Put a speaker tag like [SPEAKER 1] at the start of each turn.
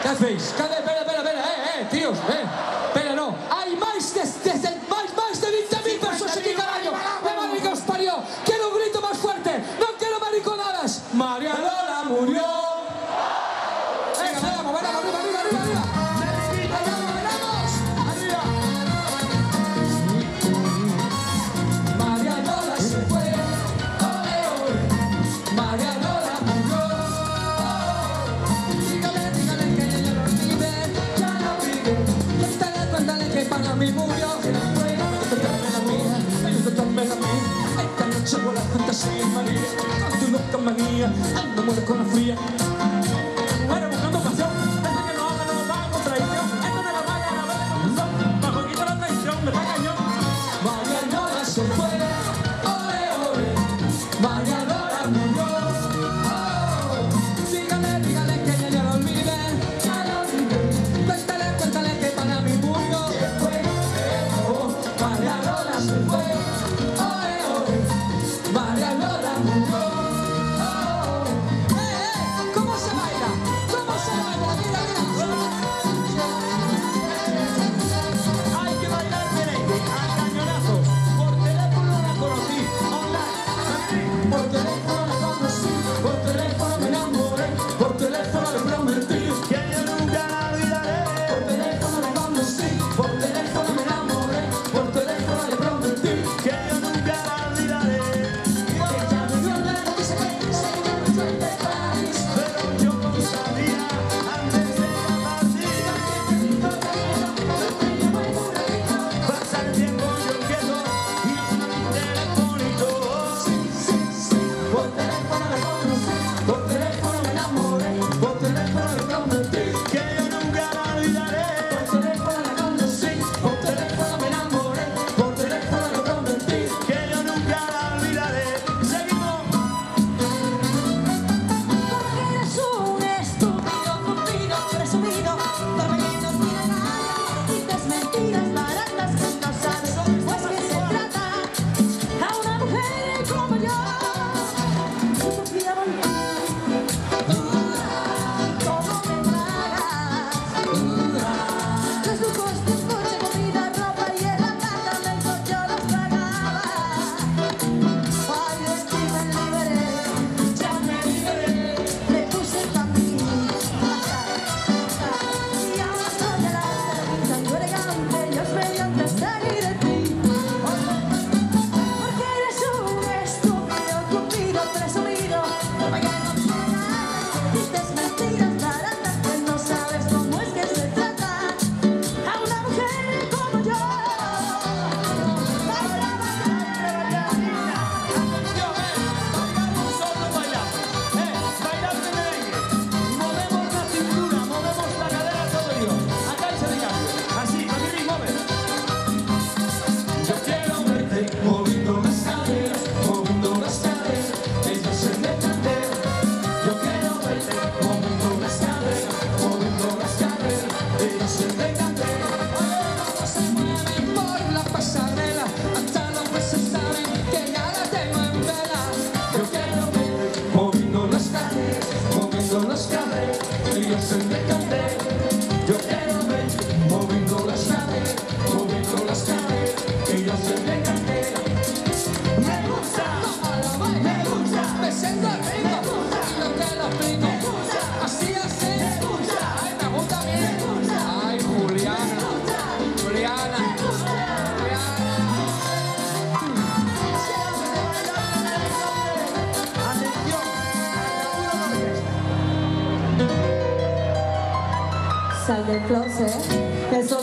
[SPEAKER 1] ¿Qué hacéis? Espera, tíos, espera, no. Hay más de 20.000 personas aquí cada año. ¡La madre que os parió! ¡Quiero un grito más fuerte! ¡No quiero mariconadas! ¡María Lola murió! ¡Venga, vamos, arriba! María Lola se fue, María Lola murió. Dígale que ella no vive, ya no vive. Cuéntale que para mí murió. Ayúdame a mí. Esta noche vuela fantasía, María. Con tu loca manía, ay, me muero con la fría.
[SPEAKER 2] Bueno, buscando pasión, desde que no hagan traición. Esto de la malla, la verde con razón. Bajo quito la traición, me está cañón.
[SPEAKER 1] María Lola se fue, María Lola murió. Dígale que ella no olvide, Cuéntale que para mí murió. María Lola se fue, María Lola murió. ¿Cómo se baila? Mira.
[SPEAKER 2] Hay que bailar merengue a cañonazos. Por teléfono la conocí, online.
[SPEAKER 1] Por teléfono la conocí, por teléfono me enamoré, por teléfono le prometí.
[SPEAKER 2] Que yo nunca la olvidaré.
[SPEAKER 1] Por teléfono la conocí, por teléfono me enamoré, por teléfono le prometí.
[SPEAKER 2] Que yo nunca la olvidaré.
[SPEAKER 1] Ella me dio la noticia que se iba a este país.
[SPEAKER 2] Pero yo no sabía antes de partir. Pasa el tiempo yo quedo y sin telefónico.
[SPEAKER 1] Por teléfono la conocí, por teléfono me enamoré, por teléfono le prometí.
[SPEAKER 2] Que yo nunca la olvidaré.
[SPEAKER 1] Por teléfono la conocí, por teléfono me enamoré, por teléfono le prometí.
[SPEAKER 2] Que yo nunca la olvidaré. Seguimos.
[SPEAKER 3] Porque eres un estúpido, cupido, presumido, torbellino, tiranaria, dices mentiras baratas que no sabes pues que se trata a una mujer como yo. Sofía todo me tragas. Los lujos de un coche, comida, ropa y el apartamento yo los pagaba. Ay, de ti me liberé, ya me liberé. Le puse camisa y ahora soy delante, tan elegante, Dios mediante seguir de ti. Porque eres un estúpido, cupido, presumido, torbellino, tiranaria, dices mentiras baratas que no sabes cómo es que se trata a una mujer como yo.
[SPEAKER 2] Solo bailamos. Bailar de merengue. Movemos la cintura, movemos la cadera, todo yo. Acá y se diga. Así, aquí mismo, ven.
[SPEAKER 1] Yo quiero verte moviendo las caderas, ella se me candela. Yo quiero verte moviendo las caderas, ella se me candela. Cómo se mueve por la pasarela, hasta los jueces saben que ya la tengo en vela. Yo quiero verte moviendo las caderas, ella se me candela. Yo quiero verte moviendo las caderas, ella se me candela.
[SPEAKER 2] Me gusta.
[SPEAKER 1] Me siento rico, y lo que lo explico. Así, ay, me gusta bien. Ay, Juliana.
[SPEAKER 2] Atención.
[SPEAKER 3] Sal del closet, eso